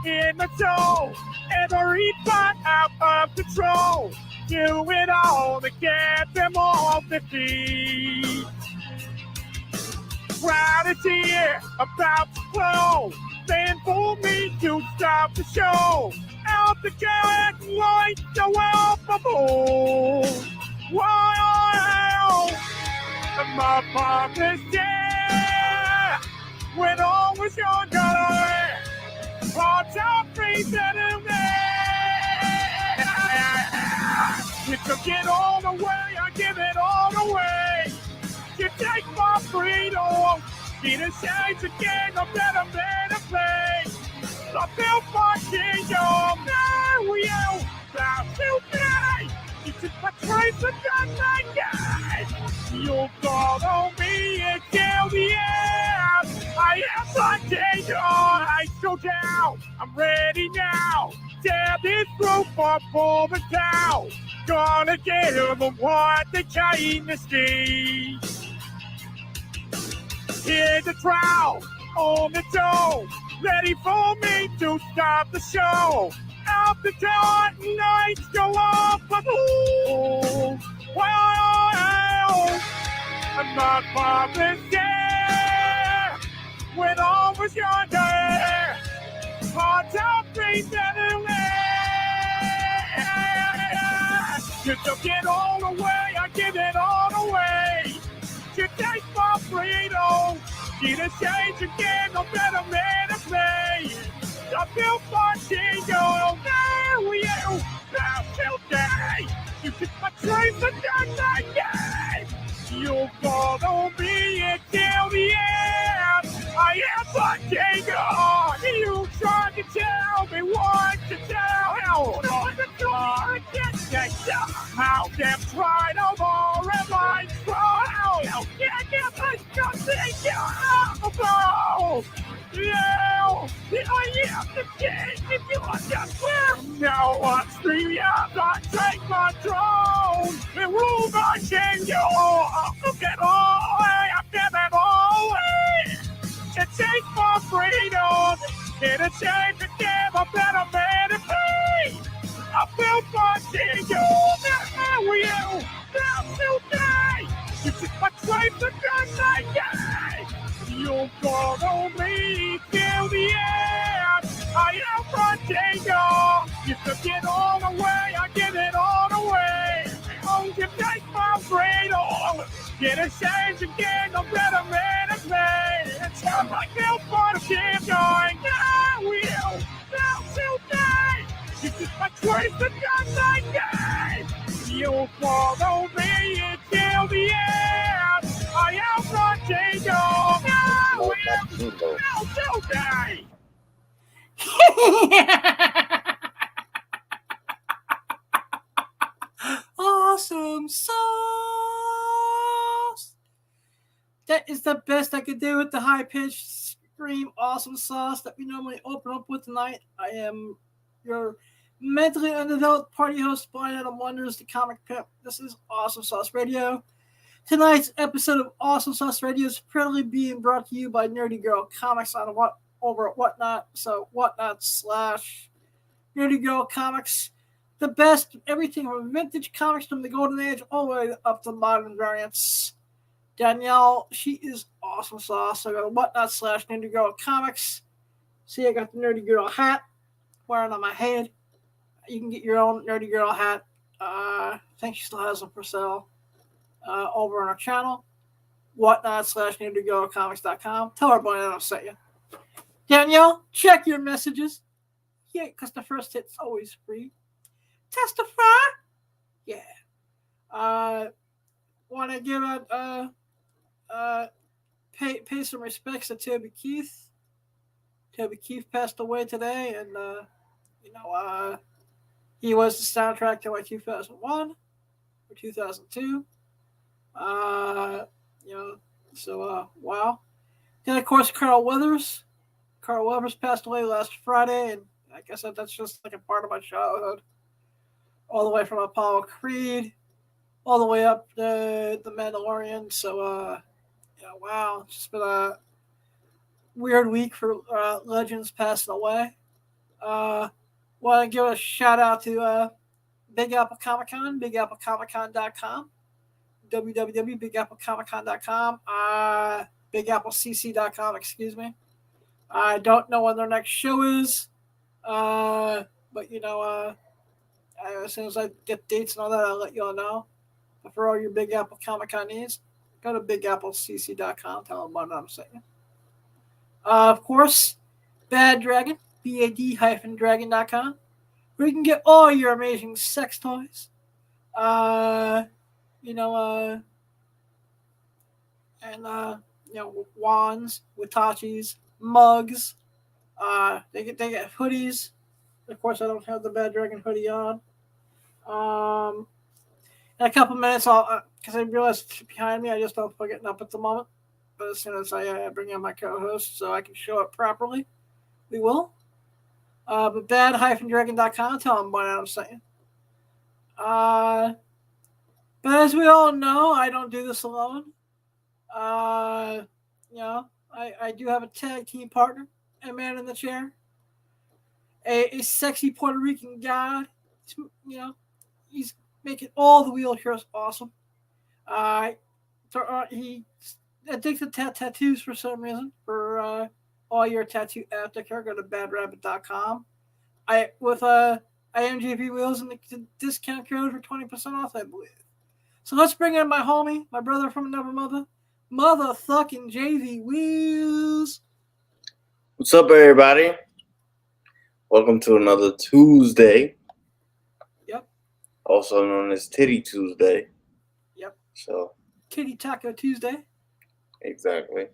in the show. Every part out of control. Do it all to get them off their feet. Crowd is here, about to blow. Stand for me to stop the show. Out the cat, light go out the bowl. Wow, my mom is dead. When all was younger, hearts are freezing in there. You took it all away, I give it all away. You take my freedom, get a chance again, a better man to play. I feel my kingdom, now we out, about to die. You took my trace and got my guy. You'll follow me until the end. I am my kingdom, I go down, I'm ready now. Tear this roof up for the town. Gonna give them what they came to see. Here's the crowd on the door, ready for me to stop the show. Out the door, lights go up, but ooh, wow, and my father's dead. When I was younger, hearts are freezing away. You took it all away, I give it all away. You take my freedom, get a change again, no better man to play. I feel my kingdom, now we are about to die. You took my dreams and done my game. You'll follow me until the end. I am my kingdom. You tried to tell me what to tell. Hold on the door, I can't say so. How them try no more, am I strong? You can't get my something out of the ball. Yeah, I am the king if you understand. Now I'm screaming out, I take my throne and rule my kingdom. I'll get all away, I'll get it all away. To take my freedom, get a chance to give a better man to be. I built my kingdom, now we are now to die. You took my trace and gun my guy. You'll follow me till the end. I am my kingdom. You took it all away, I give it all away. Oh, you take my freedom. Get a change again, no better man to play. It's time I feel for the kingdom. Now will, now to die. You took my trace and gun my guy. You'll follow me until the end. I am my kingdom. Now will, now to die. Awesome sauce. That is the best I could do with the high-pitched scream awesome sauce that we normally open up with tonight. I am your mentally undeveloped party host, Brian Adam Wonders, the comic pimp. This is Awesome Sauce Radio. Tonight's episode of Awesome Sauce Radio is proudly being brought to you by Nerdy Girl Comics on over at Whatnot. So Whatnot/Nerdy Girl Comics. The best, everything from vintage comics from the golden age all the way up to modern variants. Danielle, she is awesome sauce. So go to Whatnot/Nerdy Girl Comics. See, I got the Nerdy Girl hat wearing on my head. You can get your own Nerdy Girl hat. I think she still has them for sale over on our channel. Whatnot/NerdyGirlComics.com. Tell her Brian I sent you. Danielle, check your messages. Yeah, because the first hit's always free. Testify? Yeah. Want to give pay some respects to Toby Keith. Toby Keith passed away today, and he was the soundtrack to 2001 or 2002. Wow. Then of course Carl Weathers. Carl Weathers passed away last Friday, and I guess that's just like a part of my childhood. All the way from Apollo Creed, all the way up to The Mandalorian. So, wow. It's just been a weird week for legends passing away. Want to give a shout out to Big Apple Comic Con, BigAppleComicCon.com, www.BigAppleComicCon.com, BigAppleCC.com, excuse me. I don't know when their next show is, but as soon as I get dates and all that, I'll let you all know. But for all your Big Apple Comic Con needs, go to BigAppleCC.com. Tell them what I'm saying. Of course, Bad Dragon, BAD-Dragon.com, where you can get all your amazing sex toys. Wands, Watachis, mugs. They get hoodies. Of course, I don't have the Bad Dragon hoodie on. In a couple minutes, I'll because I realized it's behind me. I just don't feel getting up at the moment. But as soon as I bring in my co-host, so I can show it properly, we will. But bad-dragon.com. Tell them what I'm saying. But as we all know, I don't do this alone. I do have a tag team partner, a man in the chair, a sexy Puerto Rican guy. He's making all the wheelchairs awesome. He's addicted to tattoos for some reason. For all your tattoo aftercare, go to badrabbit.com. With IMGP wheels and the discount code for 20% off, I believe. So let's bring in my homie, my brother from another mother, motherfucking JV Wheels. What's up, everybody? Welcome to another Tuesday. Yep. Also known as Titty Tuesday. Yep. So. Titty Taco Tuesday. Exactly.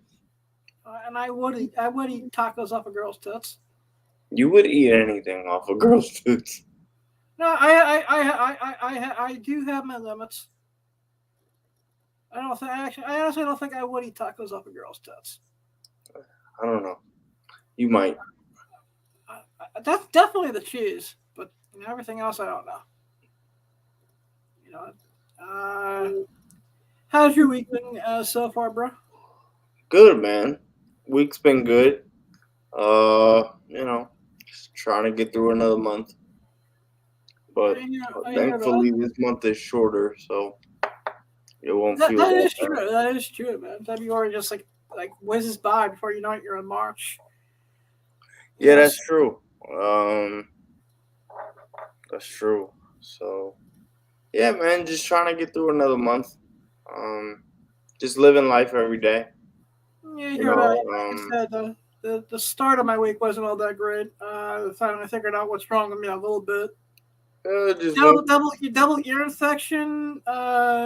And I would eat tacos off a girl's tits. You would eat anything off a girl's tits. No, I do have my limits. I honestly don't think I would eat tacos off a girl's tits. I don't know. You might. That's definitely the cheese, but everything else I don't know. How's your week been so far, bro? Good, man. Week's been good. Just trying to get through another month. But thankfully this month is shorter, so it won't feel that is true. That is true, man. February just like whizzes by before you know it, you're in March. Yeah, that's true. That's true. So, yeah, man, just trying to get through another month. Just living life every day. Yeah, you're right. Like I said, the start of my week wasn't all that great. Finally, I figured out what's wrong with me a little bit. Double ear infection,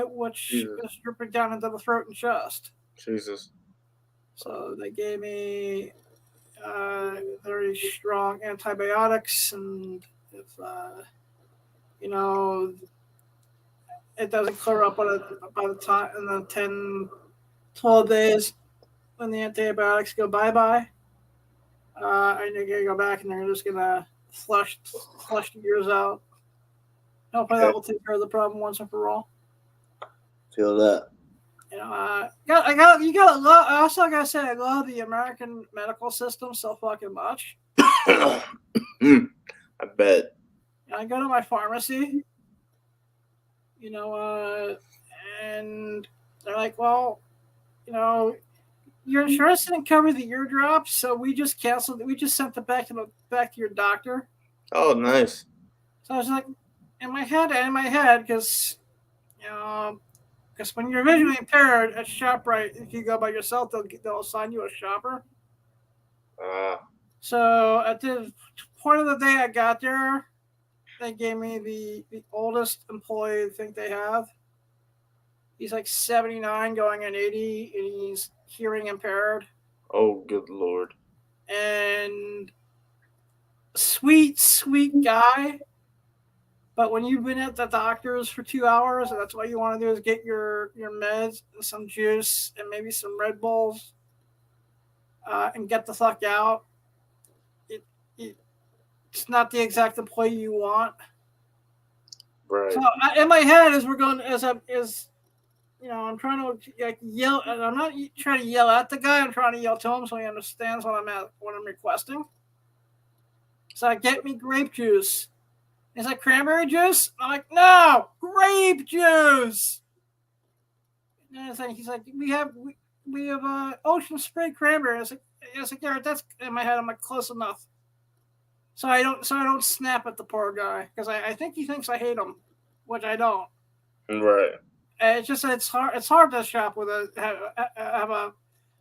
which is dripping down into the throat and chest. Jesus. So they gave me very strong antibiotics, and if it doesn't clear up by the time in the 10, 12 days when the antibiotics go bye-bye, I need to go back and they're just gonna flush the ears out. Hopefully that will take care of the problem once and for all. Feel that. I also gotta say I love the American medical system so fucking much. I bet. I go to my pharmacy, and they're like, well, your insurance didn't cover the eardrops, so we just canceled it. We just sent it back to your doctor. Oh, nice. So I was like, in my head, because when you're visually impaired at ShopRite, if you go by yourself, they'll assign you a shopper. So at the point of the day I got there, they gave me the oldest employee I think they have. He's like 79 going on 80, and he's hearing impaired. Oh, good Lord. And sweet guy. But when you've been at the doctor's for 2 hours, and that's what you want to do is get your meds and some juice and maybe some Red Bulls and get the fuck out. It's not the exact employee you want. Right. So in my head, I'm trying to yell. I'm not trying to yell at the guy. I'm trying to yell to him so he understands what I'm requesting. So get me grape juice. He's like, cranberry juice? I'm like, no, grape juice. And he's like, we have ocean spray cranberry. I was like, yeah, that's in my head. I'm like, close enough. So I don't snap at the poor guy because I think he thinks I hate him, which I don't. Right. It's just it's hard to shop with have a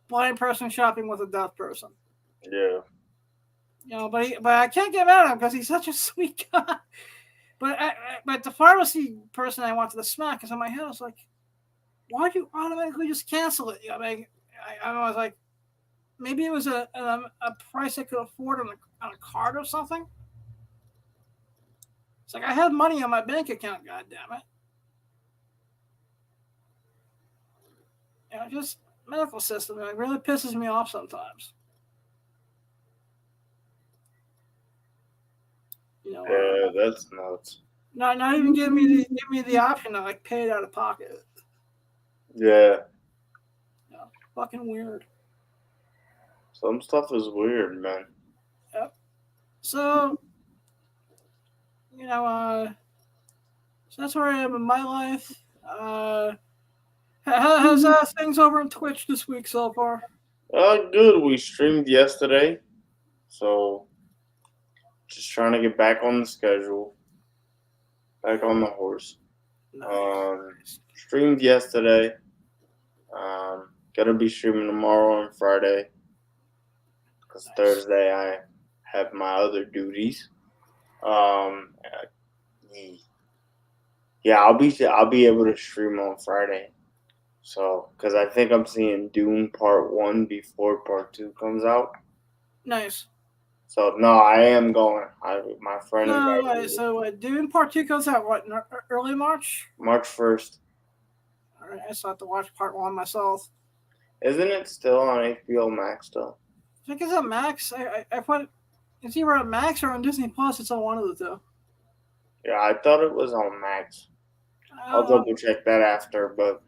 blind person shopping with a deaf person. Yeah. But I can't get mad at him because he's such a sweet guy. But the pharmacy person I wanted to smack is in my head. I was like, why'd you automatically just cancel it? I was like, maybe it was a price I could afford on a card or something. It's like I had money on my bank account. God damn it! Just medical system. It really pisses me off sometimes. Yeah, that's nuts. Not even give me the option to pay it out of pocket. Yeah. Fucking weird. Some stuff is weird, man. Yep. So, so that's where I am in my life. How's things over on Twitch this week so far? Good. We streamed yesterday, so just trying to get back on the schedule, back on the horse. Nice. Streamed yesterday. Gonna be streaming tomorrow and Friday, because nice. Thursday I have my other duties. Yeah, I'll be able to stream on Friday. So, because I think I'm seeing Dune Part 1 before Part 2 comes out. Nice. So, no, I am going. My friend is So, Dune Part 2 comes out, what, early March? March 1st. All right, I still have to watch Part 1 myself. Isn't it still on HBO Max, though? I think it's on Max. I put it's either on Max or on Disney Plus. It's on one of the two. Yeah, I thought it was on Max. I'll double check that after, but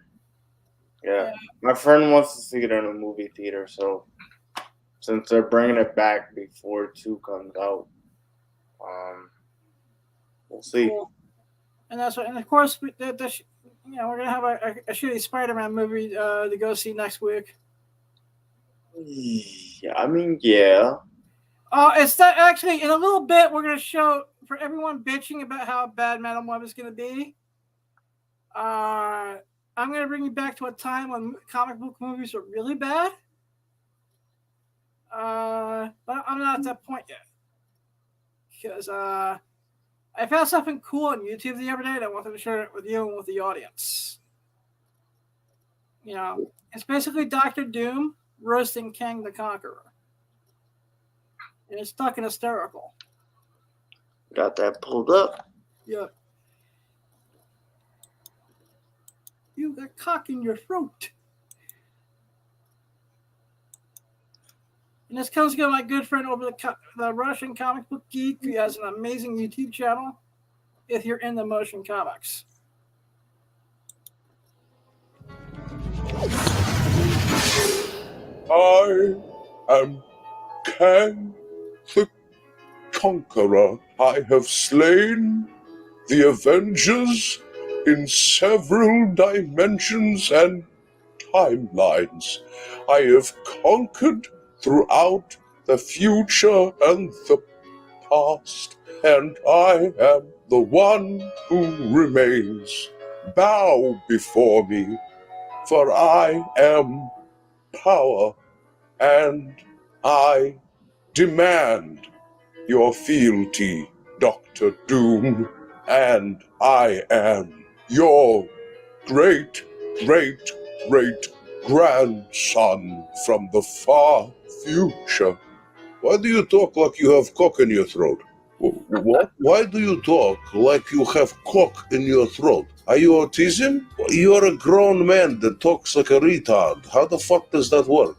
yeah. My friend wants to see it in a movie theater, so since they're bringing it back before 2 comes out, we'll see. Cool. And of course, we're gonna have a shitty Spider-Man movie to go see next week. Yeah, I mean, yeah. It's that actually in a little bit. We're gonna show for everyone bitching about how bad Madam Web is gonna be. I'm gonna bring you back to a time when comic book movies were really bad. But I'm not at that point yet because I found something cool on YouTube the other day and I wanted to share it with you and with the audience. It's basically Dr. Doom roasting Kang the Conqueror. And it's fucking hysterical. Got that pulled up? Yeah. You got cock in your throat. And this comes from my good friend over the Russian comic book geek who has an amazing YouTube channel if you're into motion comics. I am Kang the Conqueror. I have slain the Avengers in several dimensions and timelines. I have conquered throughout the future and the past, and I am the one who remains. Bow before me, for I am power, and I demand your fealty, Dr. Doom, and I am your great-great-great-grandson from the far future. Why do you talk like you have cock in your throat? What? Why do you talk like you have cock in your throat? Are you autism? You're a grown man that talks like a retard. How the fuck does that work?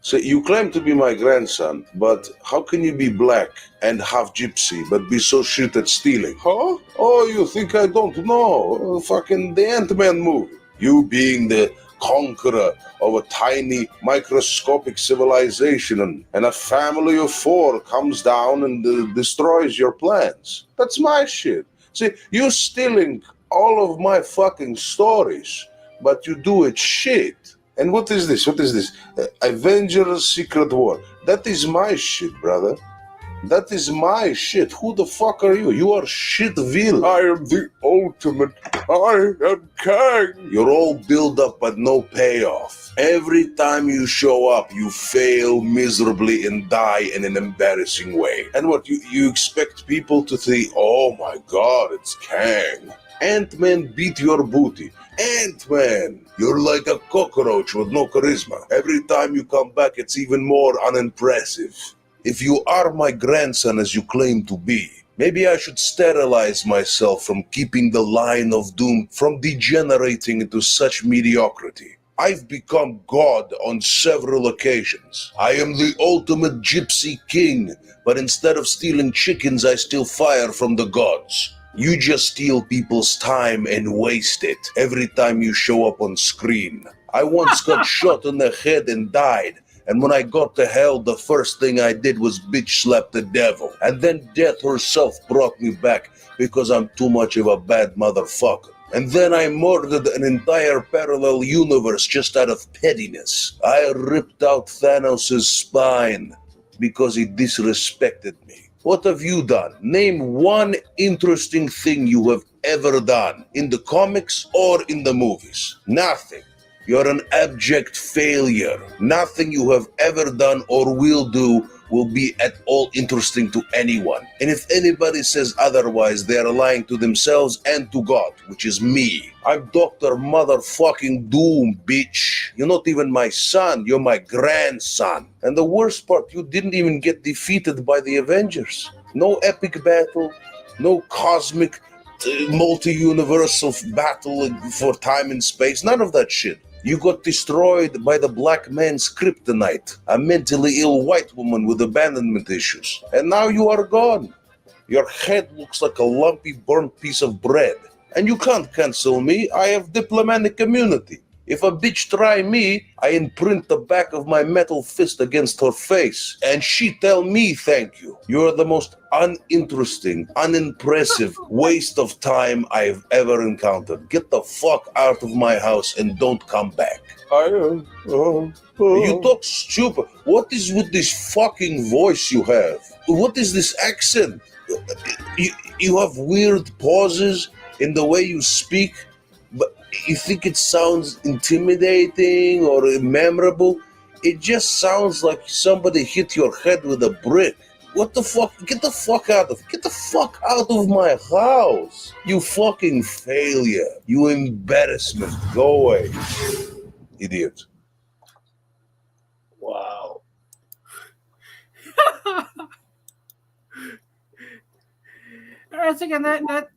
So you claim to be my grandson, but how can you be black and half gypsy, but be so shit at stealing? Huh? Oh, you think I don't know? Fucking the Ant-Man movie. You being the conqueror of a tiny microscopic civilization, and a family of 4 comes down and destroys your plans. That's my shit. See, you're stealing all of my fucking stories, but you do it shit. And what is this? Avengers Secret War. That is my shit, brother. That is my shit. Who the fuck are you? You are Shitville. I am the ultimate. I am king. You're all build up but no payoff. Every time you show up, you fail miserably and die in an embarrassing way. And what, you expect people to think, oh my god, it's Kang. Ant-Man beat your booty. Ant-Man! You're like a cockroach with no charisma. Every time you come back, it's even more unimpressive. If you are my grandson as you claim to be, maybe I should sterilize myself from keeping the line of doom from degenerating into such mediocrity. I've become God on several occasions. I am the ultimate gypsy king, but instead of stealing chickens, I steal fire from the gods. You just steal people's time and waste it every time you show up on screen. I once got shot in the head and died. And when I got to hell, the first thing I did was bitch slap the devil. And then death herself brought me back because I'm too much of a bad motherfucker. And then I murdered an entire parallel universe just out of pettiness. I ripped out Thanos' spine because he disrespected me. What have you done? Name one interesting thing you have ever done in the comics or in the movies. Nothing. You're an abject failure. Nothing you have ever done or will do will be at all interesting to anyone. And if anybody says otherwise, they are lying to themselves and to God, which is me. I'm Dr. Motherfucking Doom, bitch. You're not even my son, you're my grandson. And the worst part, you didn't even get defeated by the Avengers. No epic battle, no cosmic multi-universal battle for time and space, none of that shit. You got destroyed by the black man's kryptonite, a mentally ill white woman with abandonment issues. And now you are gone. Your head looks like a lumpy burnt piece of bread. And you can't cancel me, I have diplomatic immunity. If a bitch try me, I imprint the back of my metal fist against her face, and she tell me thank you. You're the most uninteresting, unimpressive waste of time I've ever encountered. Get the fuck out of my house and don't come back. You talk stupid. What is with this fucking voice you have? What is this accent? You have weird pauses in the way you speak, but you think it sounds intimidating or memorable. It just sounds like somebody hit your head with a brick. What the fuck? Get the fuck out of my house. You fucking failure. You embarrassment. Go away. Idiot. Wow. I think that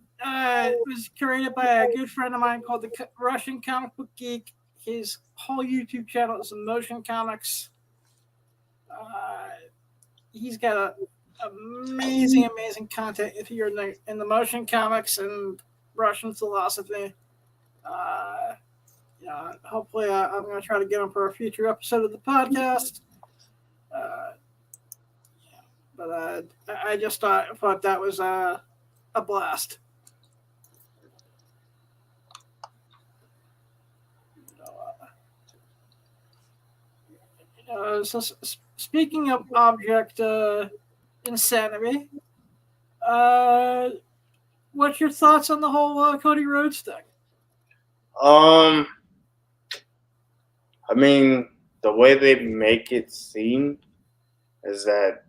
was created by a good friend of mine called the Russian Comic Book Geek. His whole YouTube channel is Motion Comics. He's got amazing content if you're in the motion comics and Russian philosophy. Hopefully I'm going to try to get him for a future episode of the podcast. But I just thought that was a blast. So speaking of object insanity, what's your thoughts on the whole Cody Rhodes thing? I mean, the way they make it seem is that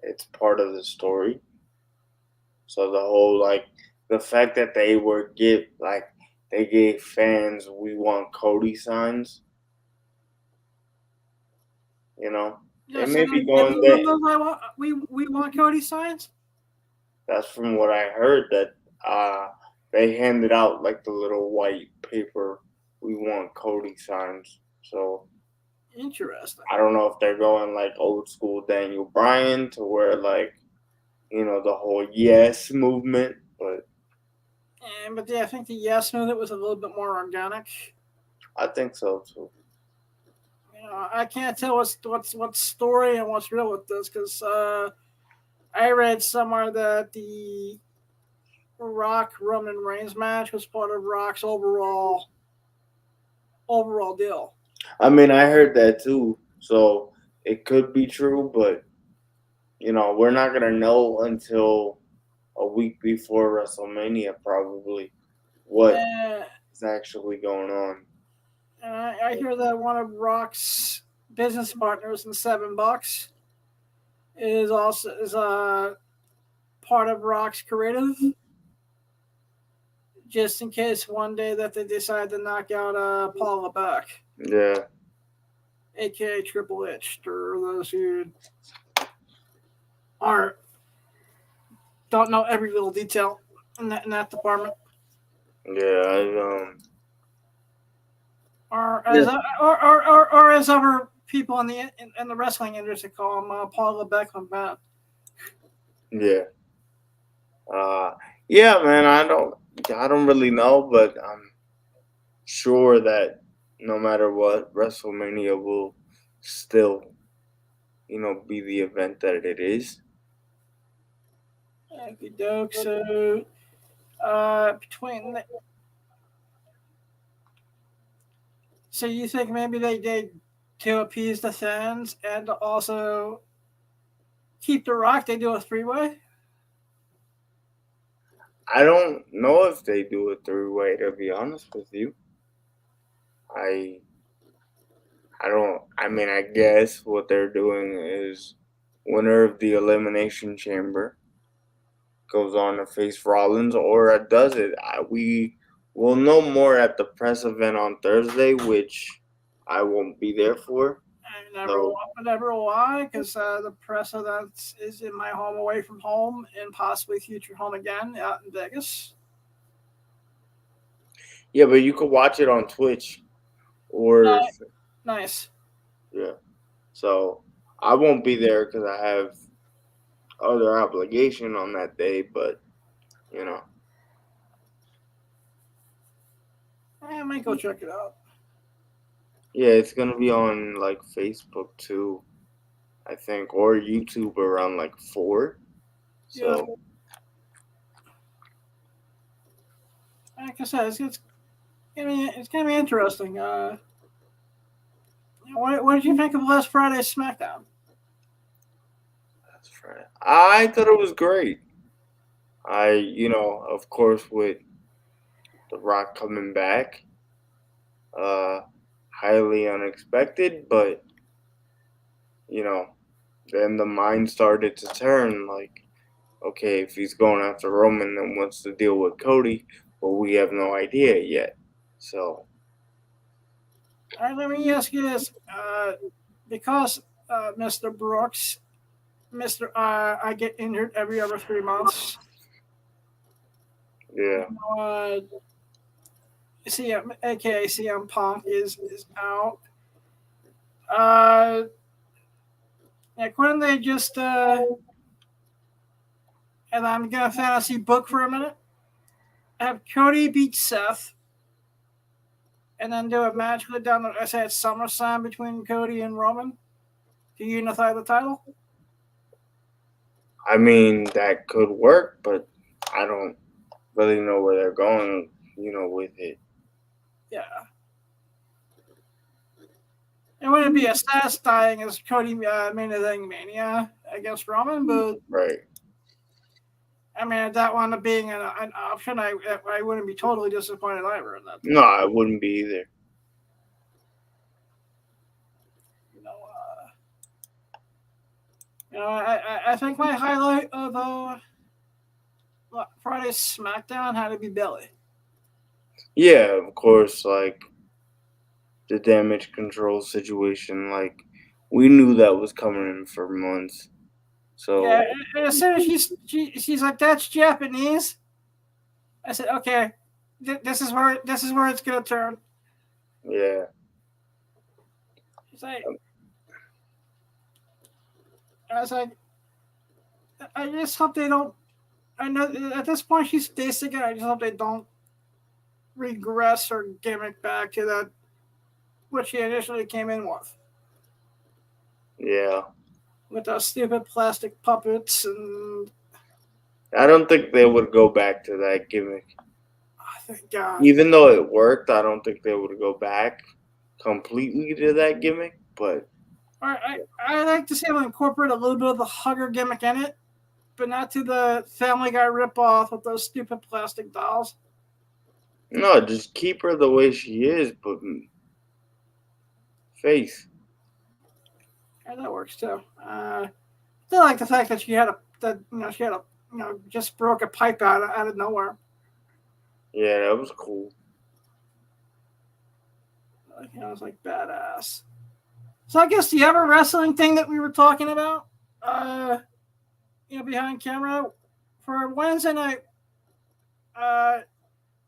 it's part of the story. So the whole, the fact that they they gave fans "We Want Cody" signs, they may be going there. We want Cody signs? That's from what I heard, that they handed out the little white paper "We Want Cody" signs. So interesting. I don't know if they're going old school Daniel Bryan to where the whole yes movement, but I think the yes movement was a little bit more organic. I think so too. I can't tell what's story and what's real with this because I read somewhere that the Rock Roman Reigns match was part of Rock's overall deal. I mean, I heard that too, so it could be true, but we're not gonna know until a week before WrestleMania, probably, what And, is actually going on. and I hear that one of Rock's business partners in $7 is also part of Rock's creative. Just in case one day that they decide to knock out Paula back, Yeah, aka Triple H, or those who are don't know every little detail in that department. yeah, Or yeah, or as other people in the wrestling industry call him Paula Beckman Band. yeah. Uh, yeah, man. I don't really know, but I'm sure that no matter what, WrestleMania will still, be the event that it is. Okay, doke. So between so you think maybe they did to appease the fans and also keep the Rock? They do a 3-way. I don't know if they do a three-way. To be honest with you, I I don't. I mean, I guess what they're doing is winner of the Elimination Chamber goes on to face Rollins, or does it? We will know more at the press event on Thursday, which I won't be there for. So I never why because the press of that is in my home away from home and possibly future home again out in Vegas. yeah, but you could watch it on Twitch, or Nice. yeah. So I won't be there because I have other obligation on that day, but you know, I might go check it out. yeah, it's gonna be on like Facebook too, I think, or YouTube around like 4. Yeah, So like I said, it's gonna be interesting. What did you think of last Friday's SmackDown? that's right. I thought it was great. Of course, with The Rock coming back, uh, highly unexpected, but you know, then the mind started to turn. Like, okay, if he's going after Roman, then what's the deal with Cody? Well, we have no idea yet. So All right, let me ask you this: because Mr. Brooks, I get injured every other 3 months. yeah, Uh, aka CM Punk is out. Uh, like when they just and I'm gonna fantasy book for a minute. Have Cody beat Seth, and then do a match with down. I say it's SummerSlam between Cody and Roman to unify the title. I mean that could work, but I don't really know where they're going, with it. Yeah. It wouldn't be as satisfying as Cody main event Mania against Roman, but Right. I mean, that one being an option, I wouldn't be totally disappointed either in that. No, I wouldn't be either. You know, I think my highlight of Friday's SmackDown had to be Billy. Yeah, of course, like the damage control situation, like we knew that was coming in for months. So Yeah, and as soon as she's like, that's Japanese. I said, okay, this is where it's gonna turn. yeah, She's like, I was like, I just hope they don't. I know at this point she's basic, and I just hope they don't regress her gimmick back to that which he initially came in with. Yeah. With those stupid plastic puppets and. I don't think they would go back to that gimmick. Oh, thank God. Even though it worked, I don't think they would go back completely to that gimmick. But I like to see them incorporate a little bit of the hugger gimmick in it, but not to the Family Guy ripoff with those stupid plastic dolls. no, just keep her the way she is, but face. Yeah, that works too. Still like the fact that she had just broke a pipe out of nowhere. Yeah, that was cool. It was like badass. So I guess the other wrestling thing that we were talking about, behind camera for Wednesday night.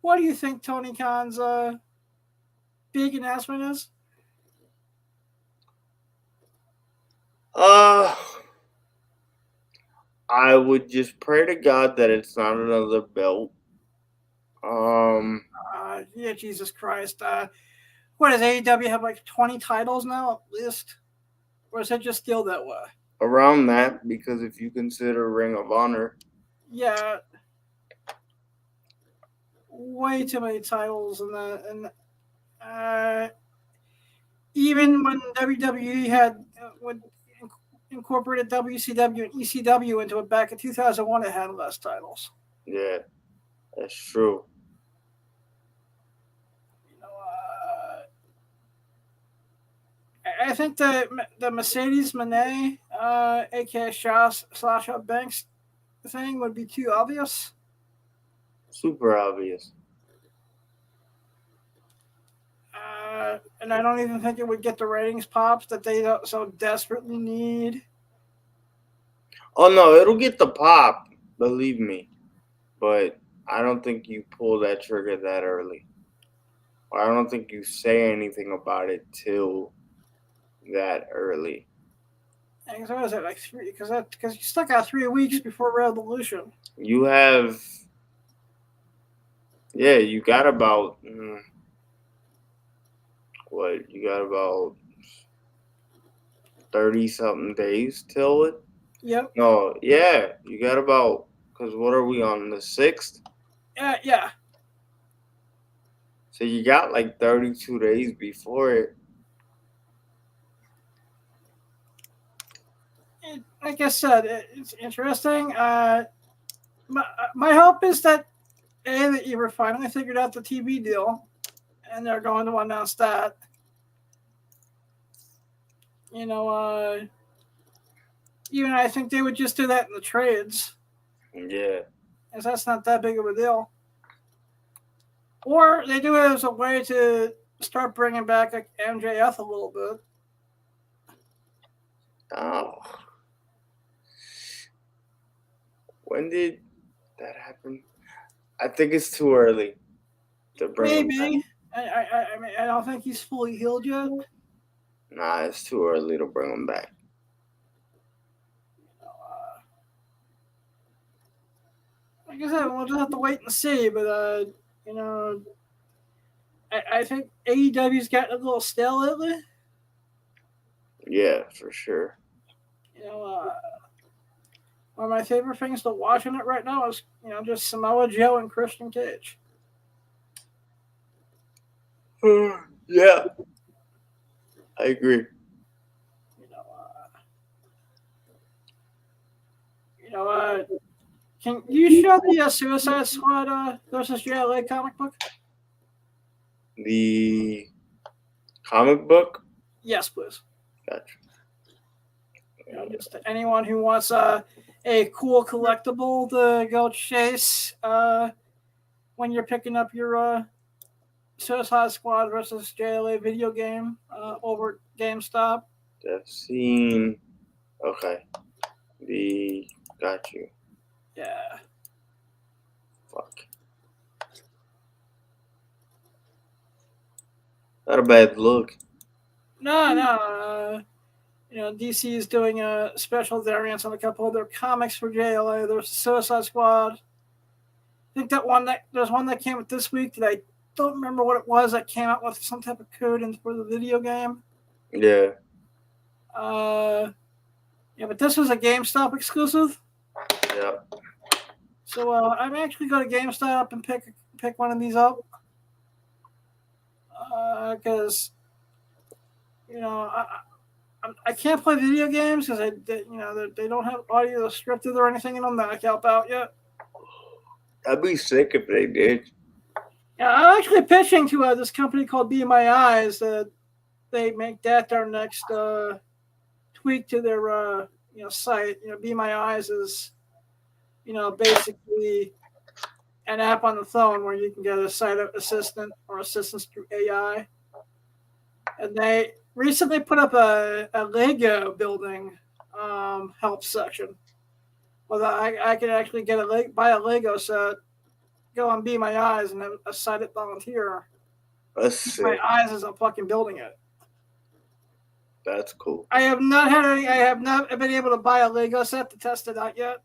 What do you think Tony Khan's big announcement is? I would just pray to God that it's not another belt. Yeah, Jesus Christ. What does AEW have, like 20 titles now at least? Or is it just still that way? Around that, because if you consider Ring of Honor. Yeah. Way too many titles in that. And even when WWE had incorporated WCW and ECW into it back in 2001, it had less titles. Yeah, that's true. I think the Mercedes Moné, aka Sasha Banks thing would be too obvious. Super obvious. And I don't even think it would get the ratings pops that they so desperately need. Oh no, it'll get the pop, believe me. But I don't think you pull that trigger that early. I don't think you say anything about it till that early. So what is it, like 3? Because you still got 3 weeks before Revolution. You have, you got about what? You got about 30-something days till it. Yep. No, yeah, you got about, because what are we on, the 6th? Yeah. So you got like 32 days before it. Like I said, it's interesting. My hope is that that you were finally figured out the TV deal, and they're going to announce that. Even I think they would just do that in the trades. Yeah. Because that's not that big of a deal. Or they do it as a way to start bringing back MJF a little bit. Oh. When did that happen? I think it's too early to bring him back. I mean, I don't think he's fully healed yet. Nah, it's too early to bring him back. Like I said, we'll just have to wait and see. But I think AEW's gotten a little stale lately. Yeah, for sure. One of my favorite things to watch in it right now is just Samoa Joe and Christian Cage. Yeah, I agree. Can you show the Suicide Squad versus JLA comic book? The comic book? Yes, please. Gotcha. Just anyone who wants a cool collectible to go chase when you're picking up your Suicide Squad versus JLA video game over GameStop. I've seen. Okay. Got you. Yeah. Fuck. Not a bad look. No. DC is doing a special variants on a couple of their comics for JLA. There's Suicide Squad. I think there's one that came out this week that I don't remember what it was that came out with some type of code for the video game. Yeah. Yeah, but this was a GameStop exclusive. Yeah. So I'm actually going to GameStop and pick one of these up. Because I can't play video games because they don't have audio scripted or anything in them that I can help out yet. I'd be sick if they did. Yeah, I'm actually pitching to this company called Be My Eyes that they make that their next tweak to their site. Be My Eyes is basically an app on the phone where you can get a site assistant or assistance through AI. And they recently put up a Lego building help section. Well, I could actually buy a Lego set, go on Be My Eyes, and have a sighted volunteer. That's sick. My eyes as I'm fucking building it. That's cool. I have not been able to buy a Lego set to test it out yet.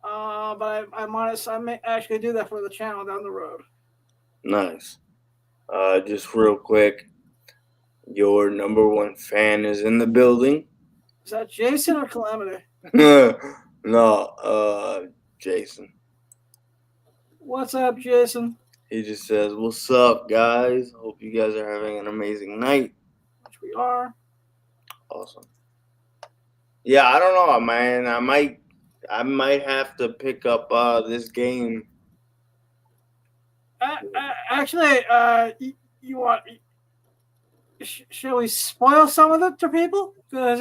But I'm honest, I may actually do that for the channel down the road. Nice. Just real quick, your number one fan is in the building. Is that Jason or Calamity? No, Jason. What's up, Jason? He just says, "What's up, guys? Hope you guys are having an amazing night." Which we are. Awesome. Yeah, I don't know, man. I might have to pick up this game. Actually, you want? Shall we spoil some of it to people? Because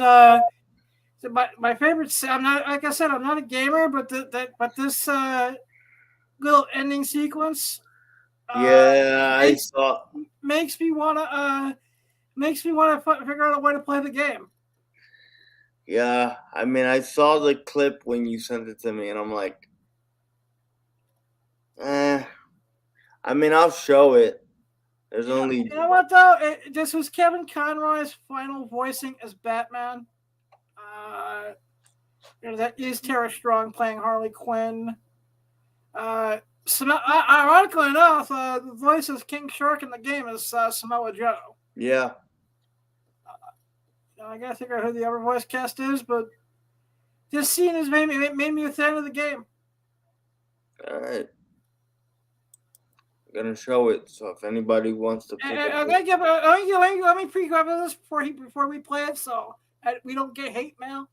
my favorite. I'm not, like I said, I'm not a gamer, but this little ending sequence. I saw. Makes me wanna figure out a way to play the game. Yeah, I mean, I saw the clip when you sent it to me, and I'm like, I mean, I'll show it. There's only. You know what though? This was Kevin Conroy's final voicing as Batman. That is Tara Strong playing Harley Quinn. Ironically enough, the voice of King Shark in the game is Samoa Joe. Yeah. I gotta figure out who the other voice cast is, but this scene has made me a fan of the game. All right. I'm gonna show it, so if anybody wants to pick let me pre-grab this before we play it, so we don't get hate mail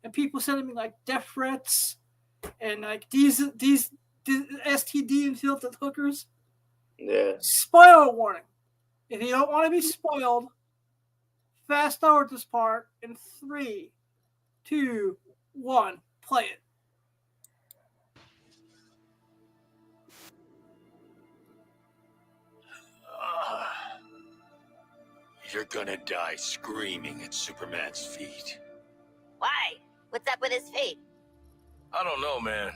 and people sending me like death threats and like these STD infiltrated hookers. Yeah. Spoiler warning: if you don't want to be spoiled, fast forward this part in 3, 2, 1. Play it. You're gonna die screaming at Superman's feet. Why? What's up with his feet? I don't know, man.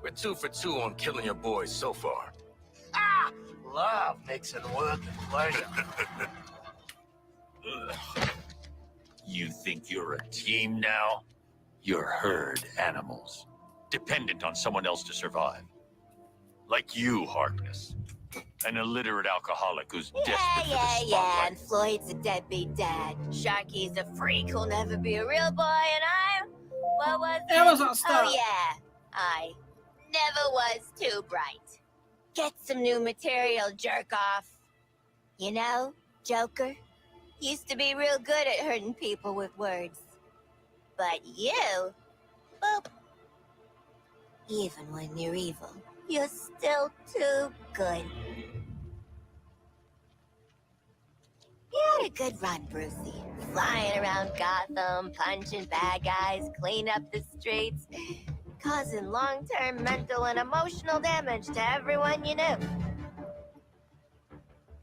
We're 2 for 2 on killing your boys so far. Ah! Love makes it worth the pleasure. You think you're a team now? You're herd animals, dependent on someone else to survive. Like you, Harkness. An illiterate alcoholic who's desperate for the spotlight. And Floyd's a deadbeat dad. Sharky's a freak who'll never be a real boy, and what was it? Amazon stuff. Oh yeah, I never was too bright. Get some new material, jerk off. You know, Joker used to be real good at hurting people with words. But you, boop. Even when you're evil, you're still too good. You had a good run, Brucey. Flying around Gotham, punching bad guys, clean up the streets, causing long-term mental and emotional damage to everyone you knew.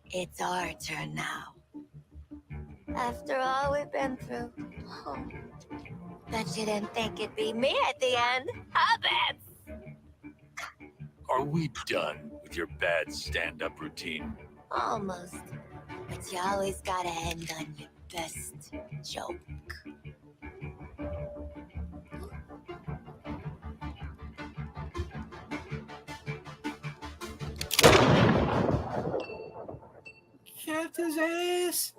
It's our turn now. After all we've been through. Oh, bet you didn't think it'd be me at the end, huh, Babs? Are we done with your bad stand-up routine? Almost. But you always gotta end on your best joke. Kept his ass.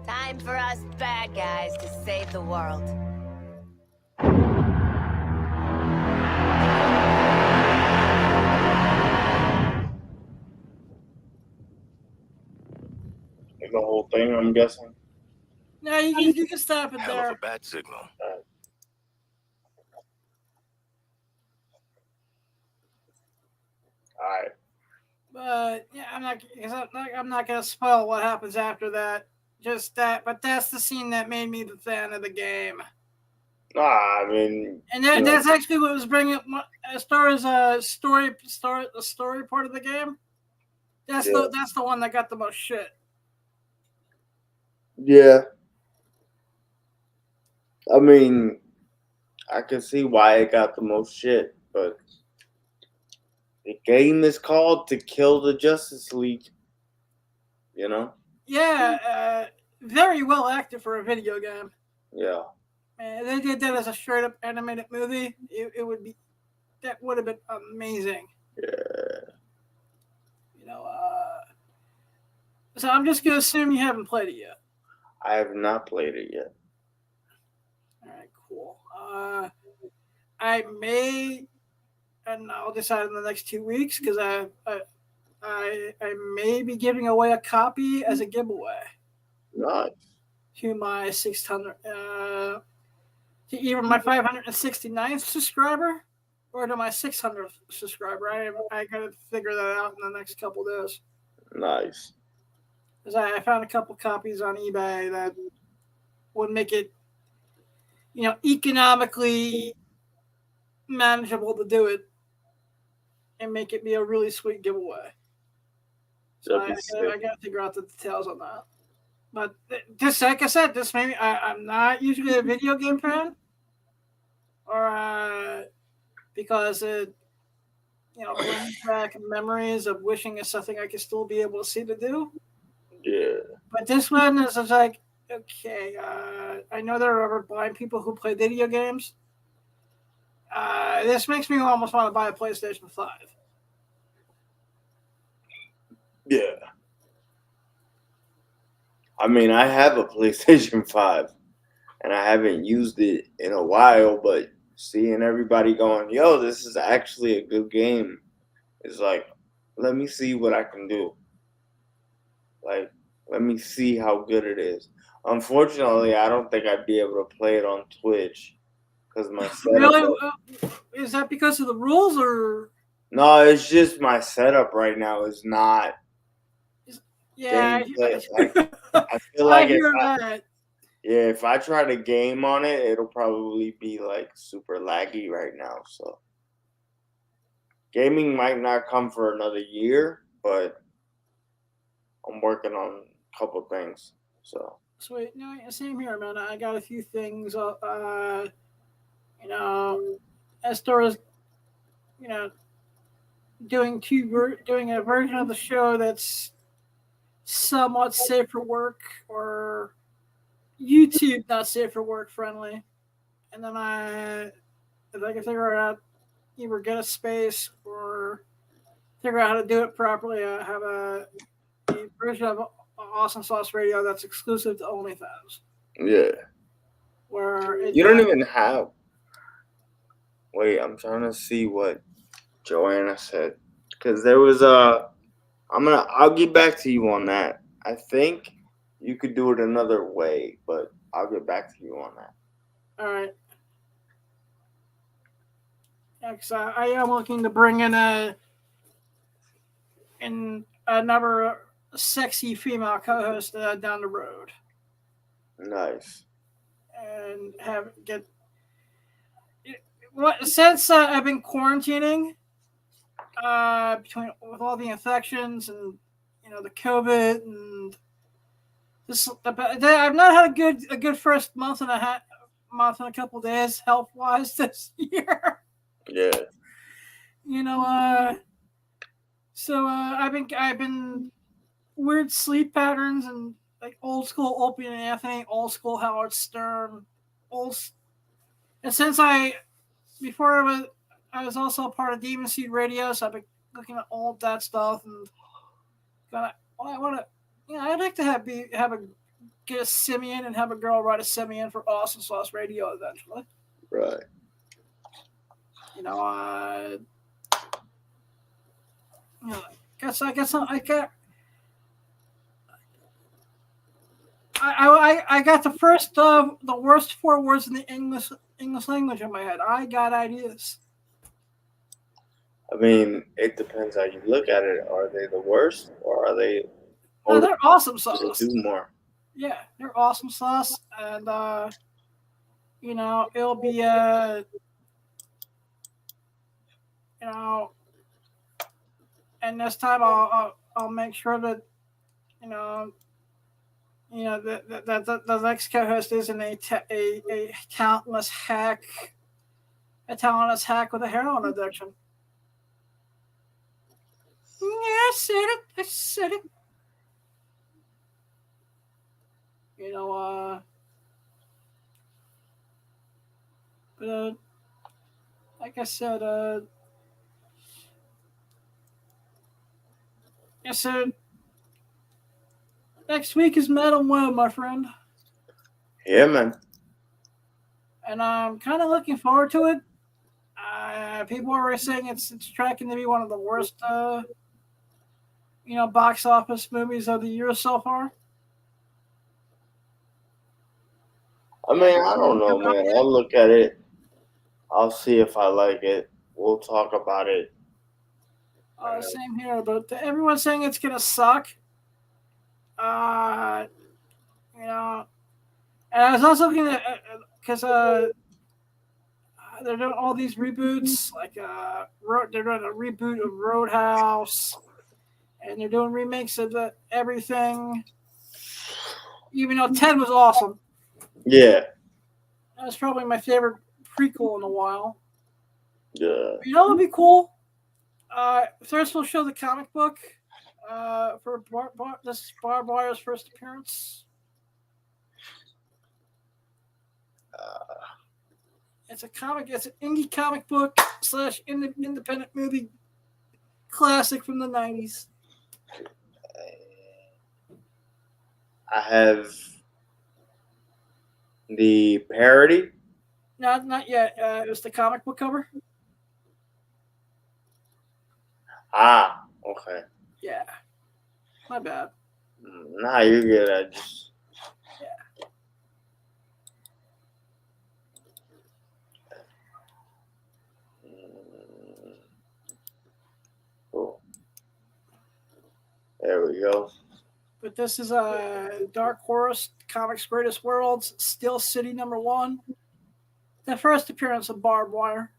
Time for us bad guys to save the world. Like the whole thing, I'm guessing. No, you can stop it Hell there. of a bat signal. Alright. But yeah, I'm not gonna spoil what happens after that. Just that, but that's the scene that made me the fan of the game. Nah, I mean, And that's actually what was bringing up as far as the story part of the game. That's the one that got the most shit. Yeah. I mean, I can see why it got the most shit, but the game is called To Kill the Justice League. You know? Yeah, very well acted for a video game. Yeah. And they did that as a straight up animated movie. That would have been amazing. Yeah. You know, so I'm just gonna assume you haven't played it yet. I have not played it yet. All right, cool. I may, and I'll decide in the next 2 weeks because I may be giving away a copy as a giveaway Nice. to my 600, to either my 569th subscriber or to my 600th subscriber. I gotta figure that out in the next couple days. Nice. Because I found a couple copies on eBay that would make it, economically manageable to do it and make it be a really sweet giveaway. So I gotta figure out the details on that. But just like I said, this maybe I'm not usually a video game fan, or because it brings back memories of wishing it's something I could still be able to see to do. Yeah. But this one is like, okay, I know there are other blind people who play video games. This makes me almost want to buy a PlayStation 5. Yeah. I mean, I have a PlayStation 5 and I haven't used it in a while, but seeing everybody going, yo, this is actually a good game, it's like, let me see what I can do. Like, let me see how good it is. Unfortunately, I don't think I'd be able to play it on Twitch because my setup. Really? Is that because of the rules, or? No, it's just my setup right now is not. Yeah, like, I feel like I hear that. Yeah, if I try to game on it, it'll probably be like super laggy right now. So gaming might not come for another year, but I'm working on a couple things. So sweet. No, same here, man. I got a few things. As far as doing a version of the show that's somewhat safe for work, or YouTube not safe for work friendly, and then if I can figure out either get a space or figure out how to do it properly, I have a version of Awesome Sauce Radio that's exclusive to OnlyFans. yeah, Where you don't even have. Wait, I'm trying to see what Joanna said because there was a. I'll get back to you on that. I think you could do it another way, but I'll get back to you on that. All right. Yeah, because I am looking to bring in another sexy female co-host down the road. Nice. And since I've been quarantining, with all the infections and the COVID and this, I've not had a good first month and a couple of days health wise this year. Yeah. So I've been weird sleep patterns and like old school Opie and Anthony, old school Howard Stern, old, and before I was also a part of Demon Seed Radio, so I've been looking at all of that stuff and I want to, I'd like to get a Simeon and have a girl write a Simeon for Awesome Sauce Radio eventually. Right. I got the worst 4 words in the English language in my head. I got ideas. I mean, it depends how you look at it. Are they the worst, or are they? No, they're awesome sauce. Do more. Yeah, they're awesome sauce, and it'll be and this time I'll make sure that that the next co-host isn't a talentless hack with a heroin addiction. Yeah, I said it. But like I said, next week is Madam Web, my friend. Yeah, man. And I'm kind of looking forward to it. People are saying it's tracking to be one of the worst, box office movies of the year so far. I mean, I don't know, man. I'll look at it. I'll see if I like it. We'll talk about it. Same here, but everyone's saying it's gonna suck. And I was also looking at because they're doing all these reboots, like they're doing a reboot of Roadhouse, and they're doing remakes of everything. Even though 10 was awesome. Yeah. That was probably my favorite prequel in a while. Yeah. What would be cool? First, we'll show the comic book for this is Barbed Wire's first appearance. It's a comic. It's an indie comic book / independent movie classic from the 90s. I have the parody. No, not yet. It was the comic book cover. Ah, okay. Yeah. My bad. Nah, you're good. I just. Yeah. Cool. There we go. But this is a Dark Horse Comics Greatest Worlds, Steel City #1. The first appearance of Barbed Wire.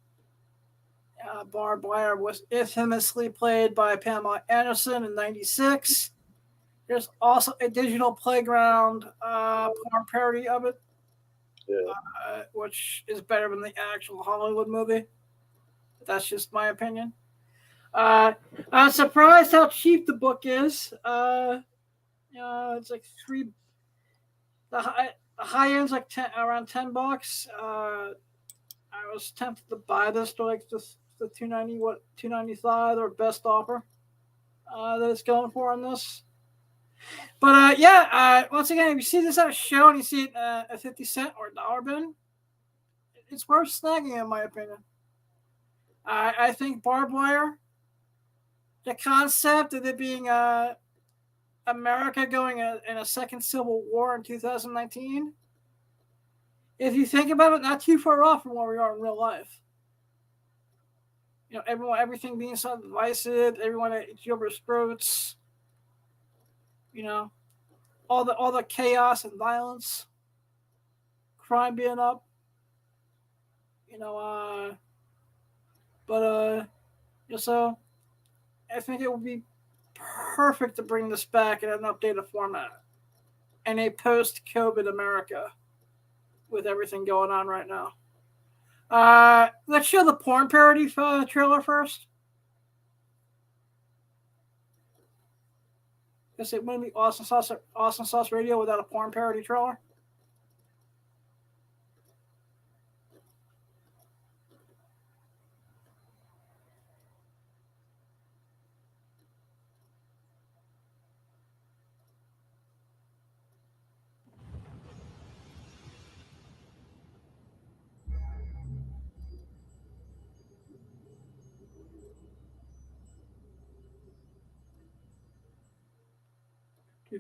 Barbed Wire was infamously played by Pamela Anderson in '96. There's also a Digital Playground porn parody of it, which is better than the actual Hollywood movie. That's just my opinion. I'm surprised how cheap the book is. It's like the high end's like around $10. I was tempted to buy this to like just the $2.95 or best offer that it's going for on this. But once again, if you see this at a show and you see it at 50 cent or $1 bin, it's worth snagging in my opinion. I think Barbed Wire, the concept of it being America going in a second Civil War in 2019, if you think about it, not too far off from where we are in real life. Everything being so divisive, everyone at each other's throats. All the chaos and violence, crime being up. So I think it would be perfect to bring this back in an updated format in a post-COVID America with everything going on right now. Let's show the porn parody trailer first. Guess it wouldn't be Awesome Sauce Radio without a porn parody trailer. The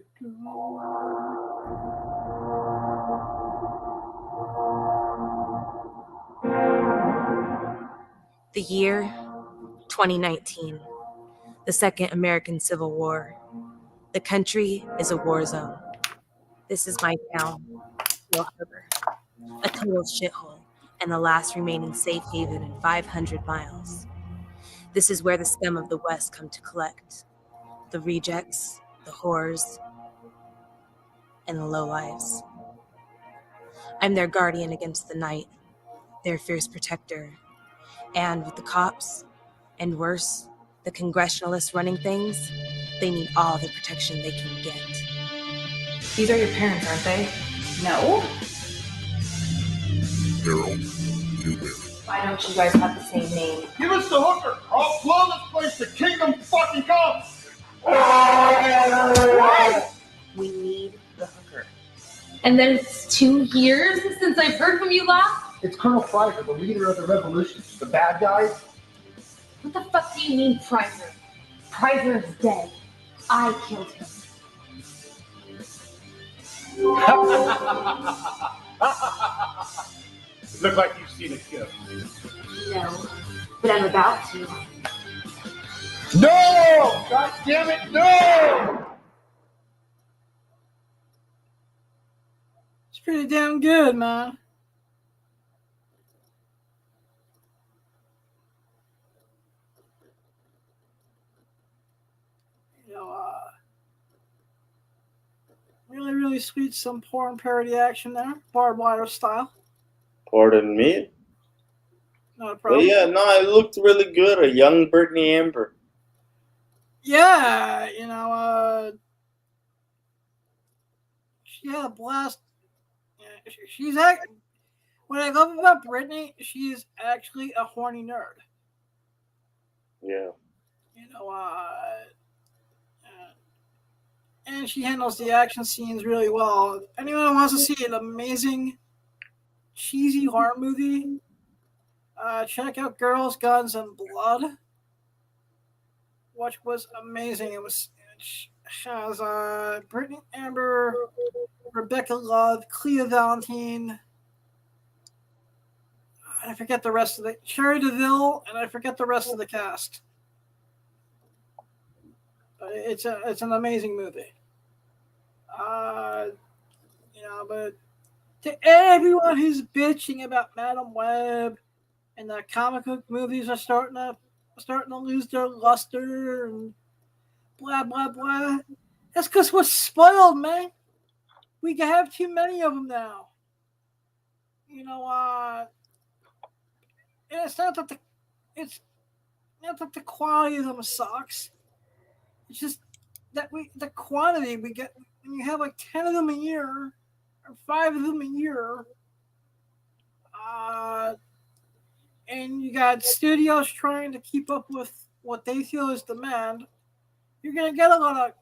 year 2019, the Second American Civil War. The country is a war zone. This is my town, Pearl Harbor, a total shithole and the last remaining safe haven in 500 miles. This is where the scum of the West come to collect. The rejects, the whores, and the lowlives. I'm their guardian against the night, their fierce protector. And with the cops, and worse, the congressionalists running things, they need all the protection they can get. These are your parents, aren't they? No. Harold, you there? Why don't you guys have the same name? Give us the hooker. I'll blow this place to kingdom fucking come. We need the hooker. And then it's 2 years since I've heard from you last? It's Colonel Pryker, the leader of the revolution. The bad guys? What the fuck do you mean, Pryker? Pryker is dead. I killed him. Look like you've seen a kill. No, but I'm about to. No! God damn it, no! It's pretty damn good, man. You know, really, really sweet, some porn parody action there, barbed wire style. Pardon me? Not a But problem. yeah, no, it looked really good. A young Brittany Amber. Yeah, you know, she had a blast. Yeah, she's what I love about Brittany, she is actually a horny nerd. Yeah. You know, and she handles the action scenes really well. If anyone who wants to see an amazing, cheesy horror movie, check out Girls, Guns, and Blood, which was amazing. It has Brittany Amber, Rebecca Love, Clea Valentine, and I forget the rest of the Cherry DeVille, and I forget the rest of the cast. It's an amazing movie. You know, but to everyone who's bitching about Madam Web and the comic book movies are starting to lose their luster and blah blah blah, that's because we're spoiled, man. We can have too many of them now. You know, and it's not that the quality of them sucks. It's just that the quantity we get when you have like 10 of them a year or 5 of them a year, and you got studios trying to keep up with what they feel is demand, you're gonna get a lot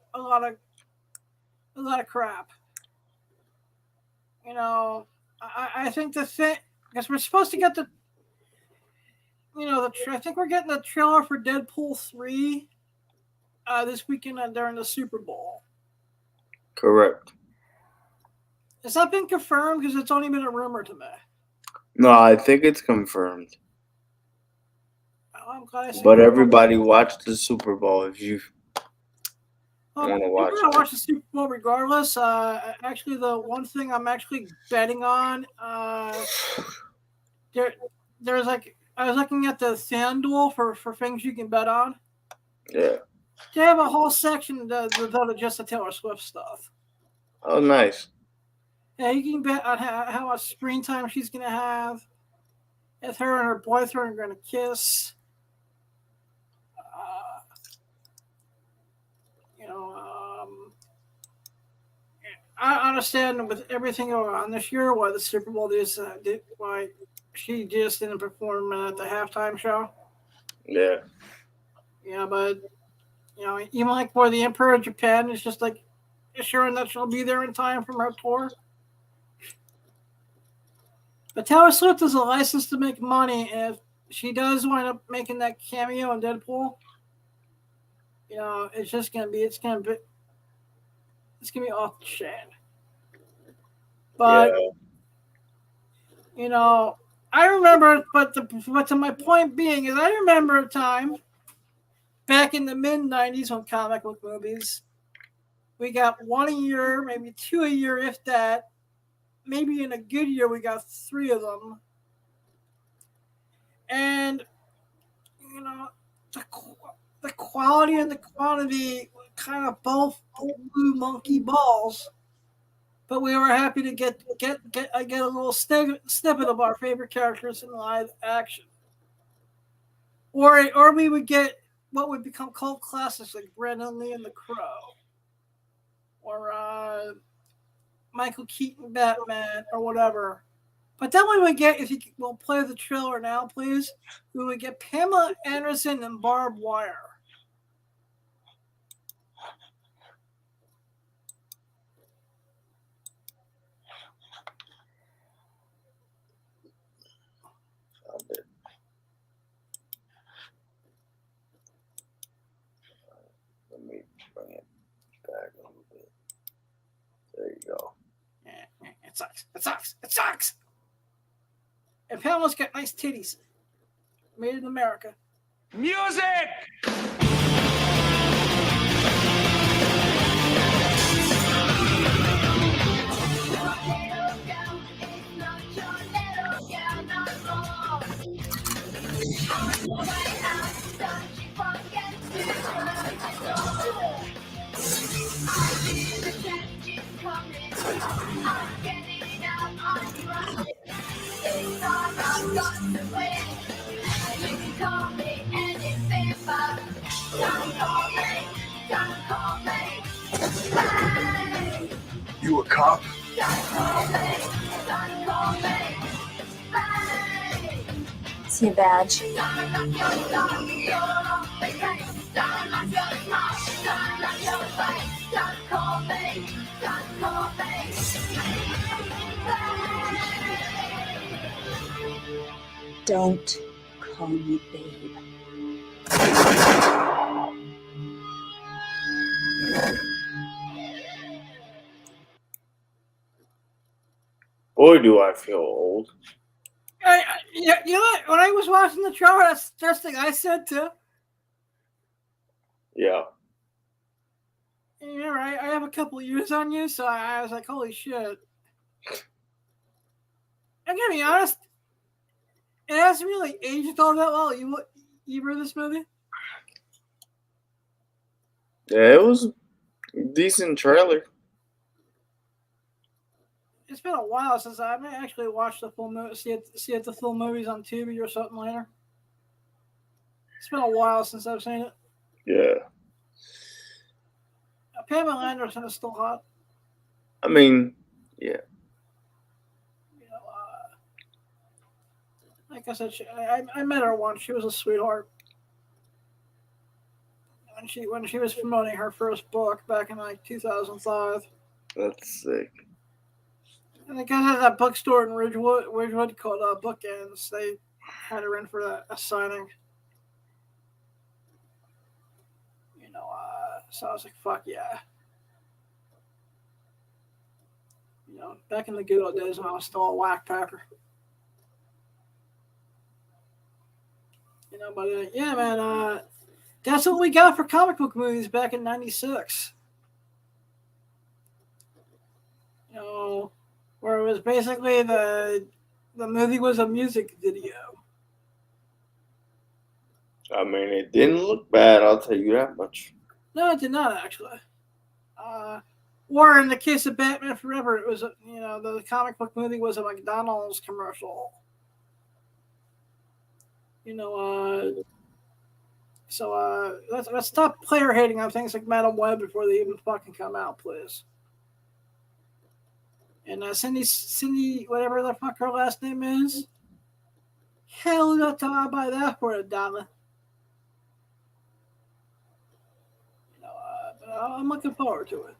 of crap. You know, I think the thing, because we're supposed to get I think we're getting the trailer for Deadpool 3 this weekend during the Super Bowl. Correct. Has that been confirmed? Because it's only been a rumor to me. No, I think it's confirmed. Oh, I'm glad I see But that. everybody watched the Super Bowl if you want to We're watch gonna it. watch the Super Bowl regardless. Actually, the one thing I'm actually betting on, there's like, I was looking at the FanDuel for things you can bet on. Yeah. They have a whole section devoted to just the Taylor Swift stuff. Oh, nice. Yeah, you can bet on how much screen time she's gonna have, if her and her boyfriend are gonna kiss. You know, I understand with everything going on this year why the Super Bowl why she just didn't perform at the halftime show. Yeah. Yeah, but you know, even like for the Emperor of Japan, it's just like assuring that she'll be there in time from her tour. But Taylor Swift is a license to make money, and if she does wind up making that cameo in Deadpool, you know, it's gonna be It's gonna be off the chain. But you know, I remember. But to my point being is, I remember a time back in the mid-90s when comic book movies, we got one a year, maybe two a year, if that. Maybe in a good year, we got three of them. And, you know, the quality and the quantity kind of both blew monkey balls. But we were happy to get a little snippet of our favorite characters in live action. Or we would get what would become cult classics like Brandon Lee and the Crow. Or Michael Keaton Batman or whatever. But then we would get, if you will play the trailer now, please, we would get Pamela Anderson and Barbed Wire. Found it. Let me bring it back a little bit. There you go. It sucks. It sucks. It sucks. And Pamela's got nice titties. Made in America. Music! You a cop? See a badge. Don't call me babe. Boy, do I feel old. You know what? When I was watching the trailer, that's the first thing I said too. Yeah. Yeah, right. I have a couple years on you, so I was like, holy shit. I'm gonna be honest, it hasn't really aged all that well. You read this movie? Yeah, it was a decent trailer. It's been a while since I may actually watch the full movie, see if the full movie's on TV or something later. It's been a while since I've seen it. Yeah. Pamela Anderson is still hot. I mean, yeah. You know, like I said, I met her once. She was a sweetheart. When she was promoting her first book back in like 2005. That's sick. And the guys had that bookstore in Ridgewood called Bookends. They had her in for a signing. You know, so I was like, fuck yeah. You know, back in the good old days when I was still a whack packer. You know, but yeah, man, that's what we got for comic book movies back in '96. You know, where it was basically the movie was a music video. I mean, it didn't look bad, I'll tell you that much. No, it did not actually. Or in the case of Batman Forever, it was the comic book movie was a McDonald's commercial. You know, so let's stop player hating on things like Madam Web before they even fucking come out, please. And Cindy, whatever the fuck her last name is, hell, not I'll buy that for $1. You know, I'm looking forward to it.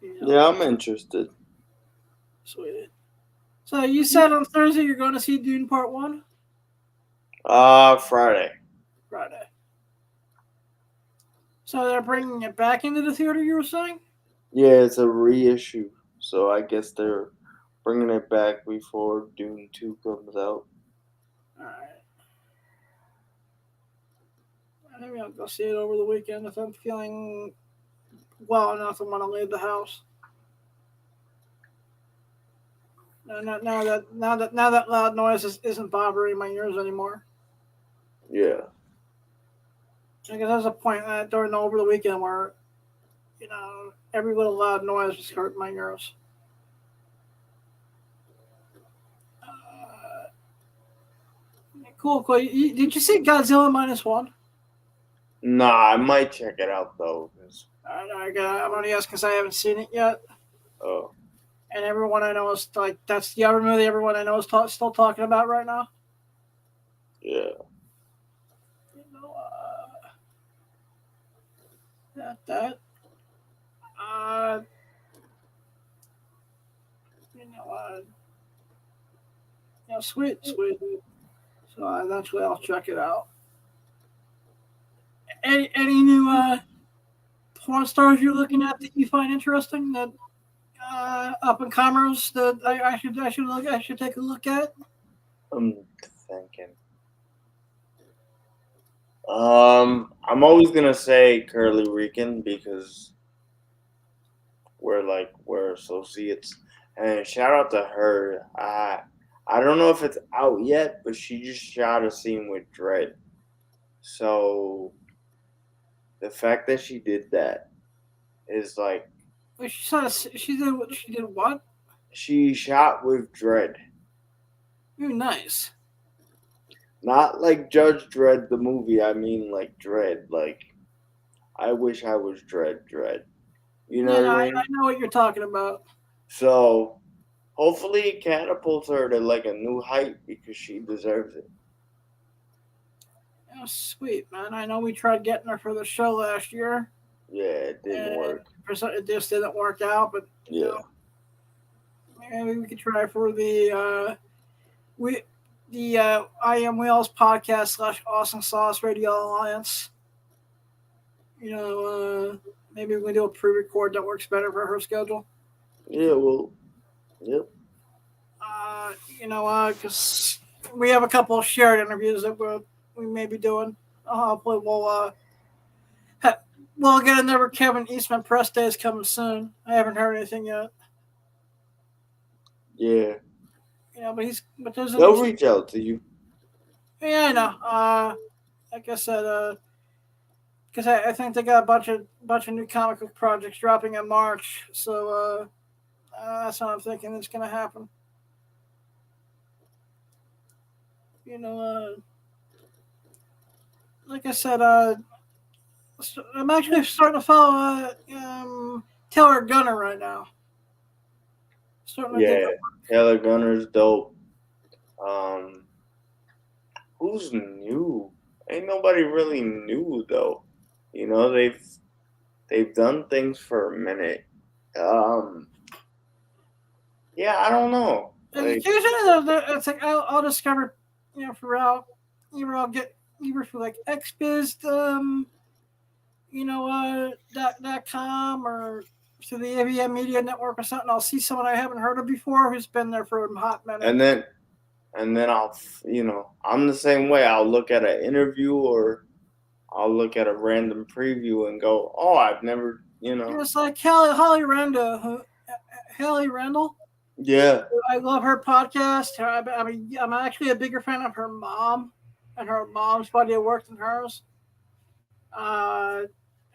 You know, Yeah, I'm interested. Sweet. So you said on Thursday you're going to see Dune Part 1? Friday. Friday. So they're bringing it back into the theater, you were saying? Yeah, it's a reissue, so I guess they're bringing it back before Dune 2 comes out. Alright. Maybe I'll go see it over the weekend if I'm feeling well enough and want to leave the house. Now that loud noise isn't bothering my ears anymore. Yeah. Because there's a point during over the weekend where, every little loud noise just hurt my ears. Cool. Did you see Godzilla -1? Nah, I might check it out though. I'm only asking because I haven't seen it yet. Oh. And everyone I know is like, that's the other movie everyone I know is still talking about right now. Yeah. Sweet. So eventually I'll check it out. Any new porn stars you're looking at that you find interesting, that up and comers that I should take a look at? I'm thinking. I'm always gonna say Curly Rican because we're associates, and shout out to her. I don't know if it's out yet, but she just shot a scene with Dredd. So the fact that she did that is like. Wait, she did what? She shot with Dredd. Ooh, nice. Not like Judge Dredd the movie. I mean like Dredd. Like, I wish I was Dredd. You know what I mean? I know what you're talking about. So hopefully it catapults her to like a new height because she deserves it. Oh, sweet, man. I know we tried getting her for the show last year. Yeah, it didn't work. It just didn't work out, but maybe we could try for the I Am Wheels podcast / Awesome Sauce Radio Alliance. Maybe we can do a pre-record that works better for her schedule. Yeah, well, yep. Because we have a couple of shared interviews that we may be doing. Hopefully we'll get another Kevin Eastman press days coming soon. I haven't heard anything yet. Yeah. But they'll reach out to you. Yeah, I know. Like I said, because I think they got a bunch of new comic book projects dropping in March, so that's what I'm thinking is going to happen. Like I said, I'm actually starting to follow Taylor Gunner right now. Taylor Gunner's dope. Who's new? Ain't nobody really new though. They've done things for a minute. Yeah, I don't know. Usually, it's like I'll discover, throughout. Either for like XBiz, .com or to the AVM Media Network or something. I'll see someone I haven't heard of before who's been there for a hot minute. And then I'll, I'm the same way. I'll look at an interview or I'll look at a random preview and go, oh, I've never, It's like Hallie Randall. Hallie Randall? Yeah. I love her podcast. I'm actually a bigger fan of her mom and her mom's body of work than hers.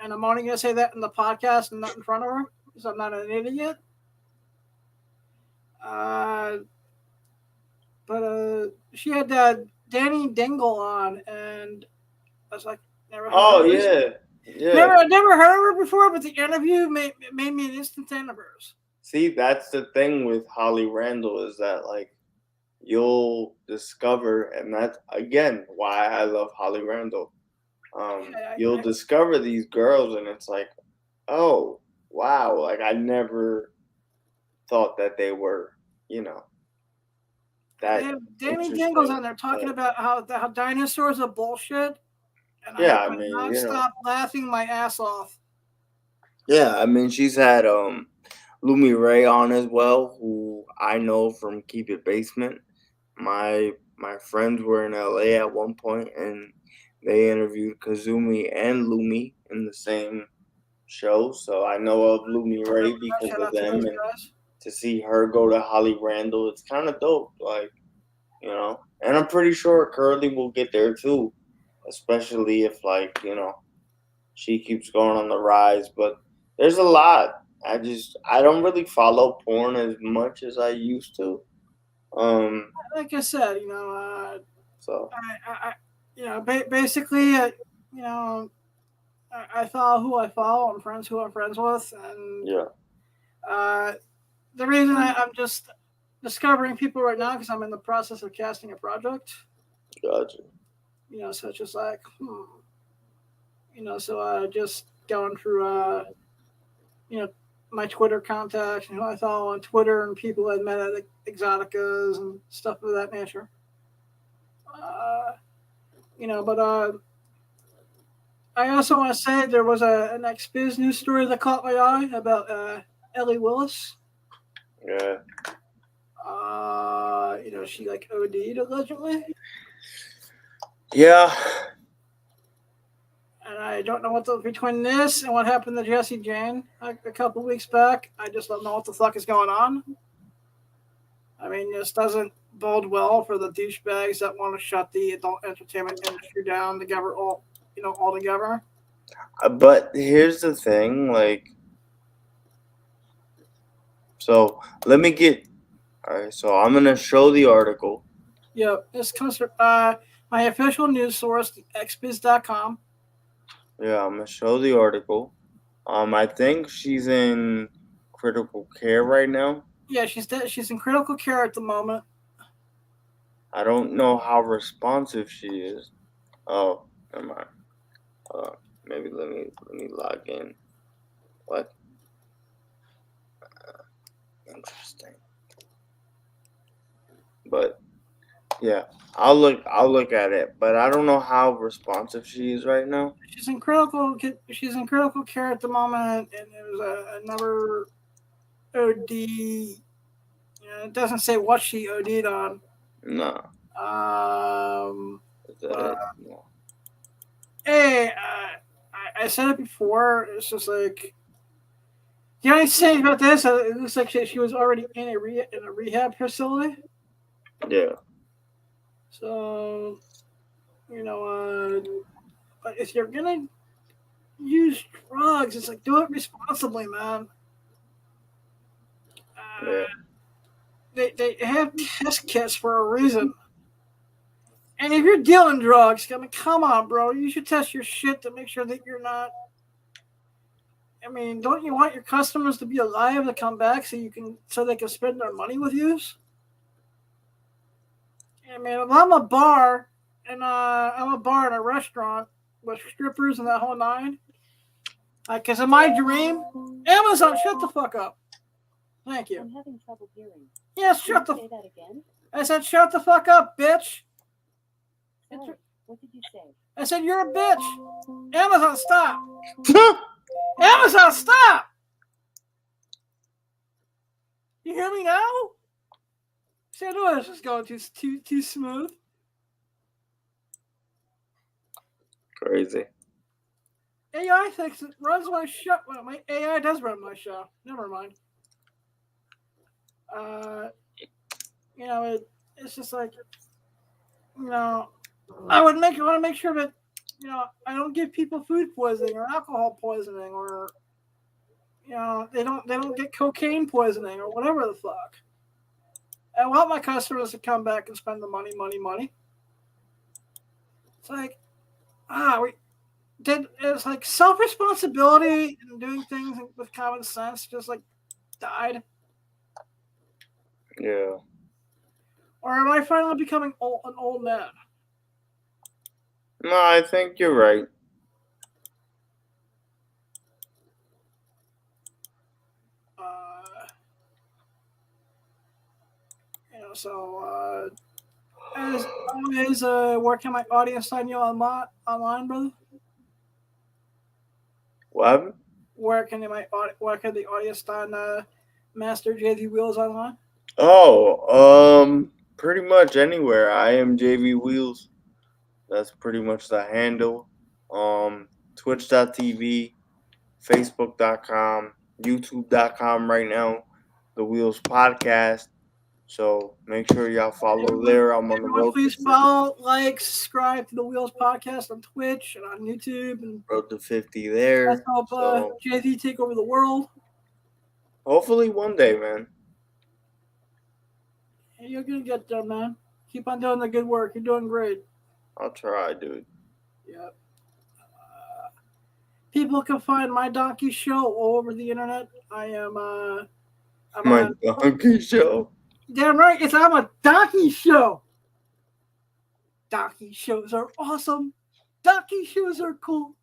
And I'm only going to say that in the podcast and not in front of her because I'm not an idiot. But she had Danny Dingle on, and I was like, never heard of her. Yeah. Never heard of her before, but the interview made me an instant fan of hers. See, that's the thing with Holly Randall is that, like, you'll discover, and that's, again, why I love Holly Randall. You'll discover these girls, and it's like, oh, wow, like, I never thought that they were, that Danny Dingle's on there talking about how dinosaurs are bullshit, And Yeah, I I could mean, not you know. stop laughing my ass off. Yeah, I mean, she's had Lumi Ray on as well, who I know from Keep It Basement. My friends were in LA at one point, and they interviewed Kazumi and Lumi in the same show. So I know of Lumi Ray because Shout of out to them, those and guys. to see her go to Holly Randall, it's kind of dope. Like, you know, and I'm pretty sure Curly will get there too, especially if, like, you know, she keeps going on the rise. But there's a lot. I don't really follow porn as much as I used to. Like I said, So basically, I follow who I follow. I'm friends who I'm friends with, and yeah, the reason I'm just discovering people right now because I'm in the process of casting a project. gotcha. So it's just like, so just going through, my Twitter contacts and who I follow on Twitter and people I met at Exoticas and stuff of that nature. But I also want to say there was an XBiz news story that caught my eye about Ellie Willis. Yeah. She like OD'd allegedly. Yeah. And I don't know between this and what happened to Jesse Jane a couple weeks back. I just don't know what the fuck is going on. I mean, this doesn't bode well for the douchebags that want to shut the adult entertainment industry down together, all together. But here's the thing, like, so let me get. All right, so I'm gonna show the article. Yeah, this comes from my official news source, xbiz.com. Yeah, I'm gonna show the article. I think she's in critical care right now. Yeah, she's in critical care at the moment. I don't know how responsive she is. Oh, never mind. Maybe let me log in. What? Interesting. But yeah, I'll look at it. But I don't know how responsive she is right now. She's in critical care at the moment, and it was another OD. It doesn't say what she OD'd on. No. Is that it? No. Hey, I said it before. It's just like the only thing about this, it looks like she was already in a rehab facility. Yeah. So, but if you're gonna use drugs, it's like do it responsibly, man. Yeah. They have test kits for a reason. And if you're dealing drugs, I mean, come on, bro. You should test your shit to make sure that you're not. I mean, don't you want your customers to be alive to come back so they can spend their money with you? I mean, if I'm a bar and a restaurant with strippers and that whole nine. Because in my dream, Amazon, shut the fuck up. Thank you. I'm having trouble hearing. Yes, Can you say that again? I said, shut the fuck up, bitch. Sorry, what did you say? I said, you're a bitch. Amazon, stop. Amazon, stop. You hear me now? St. Louis is going too smooth. Crazy. AI thinks it runs my show. Well, my AI does run my show. Never mind. It's just like, I want to make sure that, I don't give people food poisoning or alcohol poisoning or, they don't get cocaine poisoning or whatever the fuck. I want my customers to come back and spend the money. It's like, it's like self-responsibility and doing things with common sense just like died. Yeah. Or am I finally becoming an old man? No, I think you're right. As always, where can my audience find you online, brother? What happened? Where can the audience find Master JV Wheels online? Oh, pretty much anywhere. I am JV Wheels. That's pretty much the handle. Twitch.tv, Facebook.com, YouTube.com right now. The Wheels Podcast. So make sure y'all follow there. I'm on the road Please to follow, like, subscribe to the Wheels Podcast on Twitch and on YouTube, and road to 50 there. let's help So JV take over the world. hopefully one day, man. Hey, you're gonna get there, man. Keep on doing the good work. You're doing great. I'll try, dude. Yep. People can find my donkey show all over the internet. I'm My on donkey show. Damn right, I'm a donkey show. Donkey shows are awesome. Donkey shows are cool.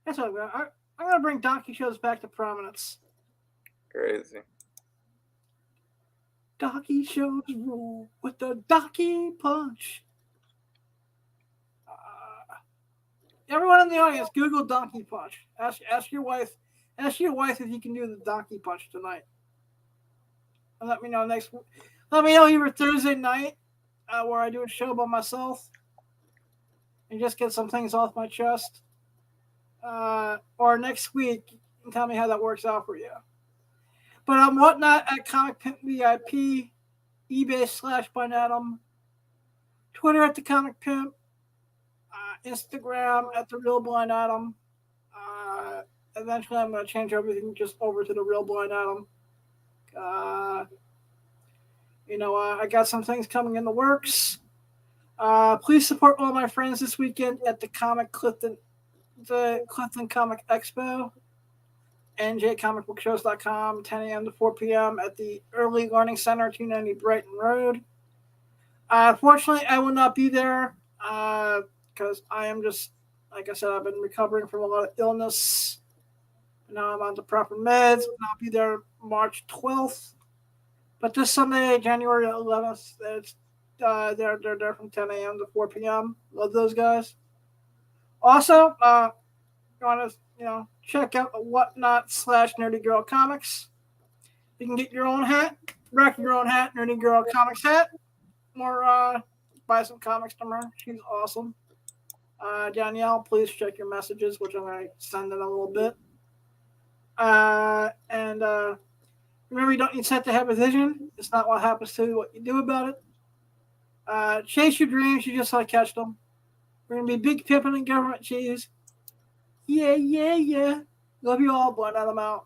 That's what I'm gonna bring donkey shows back to prominence. Crazy. Donkey shows rule with the donkey punch. Everyone in the audience, Google donkey punch. Ask your wife. Ask your wife if you can do the donkey punch tonight. And let me know next. Let me know either Thursday night, where I do a show by myself, and just get some things off my chest, or next week and tell me how that works out for you. But I'm Whatnot at Comic Pimp VIP, eBay / Blind Adam, Twitter at the Comic Pimp, Instagram at the Real Blind Adam. Eventually, I'm going to change everything just over to the Real Blind Adam. I got some things coming in the works. Please support all my friends this weekend at the Clifton Comic Expo. NJComicBookShows.com, 10 a.m. to 4 p.m. at the Early Learning Center, 290 Brighton Road. Fortunately, I will not be there because I am just, like I said, I've been recovering from a lot of illness. Now I'm on the proper meds. I'll be there March 12th. But this Sunday, January 11th, they're there from 10 a.m. to 4 p.m. Love those guys. Also, you want to check out the Whatnot / Nerdy Girl Comics. You can get your own hat, rock your own hat, Nerdy Girl Comics hat, or buy some comics from her. She's awesome. Danielle, please check your messages, which I'm going to send in a little bit. And remember, you don't need set to have a vision. It's not what happens to you, what you do about it. Chase your dreams. You just got to catch them. We're going to be big pimping and government cheese. Yeah. Love you all. Blind Adam out.